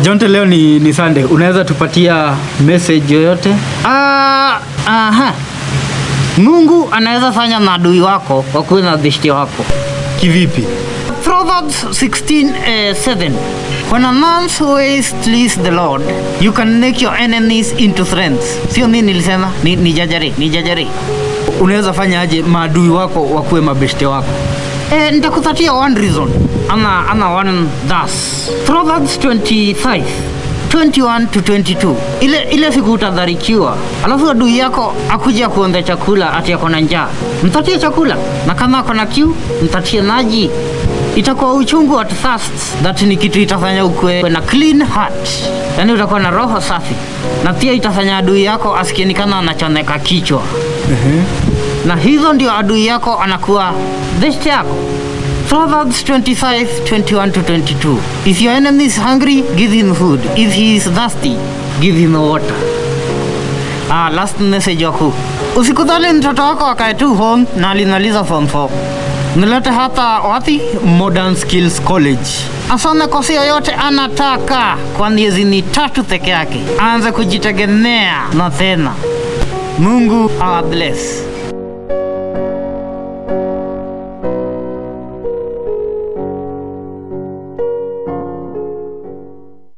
Jonte, leo ni Sunday. Unaweza tupatia message yoyote? Mungu anaweza fanya maadui wako wakuwe na beshte wako. Kivipi? Proverbs 16:7. When a man's ways please the Lord, you can make your enemies into friends. Sio mimi nilisema, ni jajari. Unaweza fanya aje maadui wako wakuwe mabeshte wako? Nitakupatia one reason. Ama one thus. Proverbs 25:21-22. Ile siku utadharikiwa, alafu adui yako akuja kuomba chakula ati yako na njaa, mpatie chakula, na kama ako na kiu mpatie maji. Itakuwa uchungu at first, that ni kitu itafanya ukwe na clean heart, yani utakuwa na roho safi, na pia itafanya adui yako asikie ni kama anachomeka kichwa. Na hizo ndio adui yako anakuwa beshte yako. Proverbs 25:21-22. If your enemy is hungry, give him food. If he is thirsty, give him water. Last message wako. Usikudhani mtoto wako akae tu home na alimaliza form 4. Nilete hapa wapi? Modern Skills College. Asome kosi yoyote anataka kwa miezi mitatu peke yake. Aanze kujitegemea na tena. Mungu bless.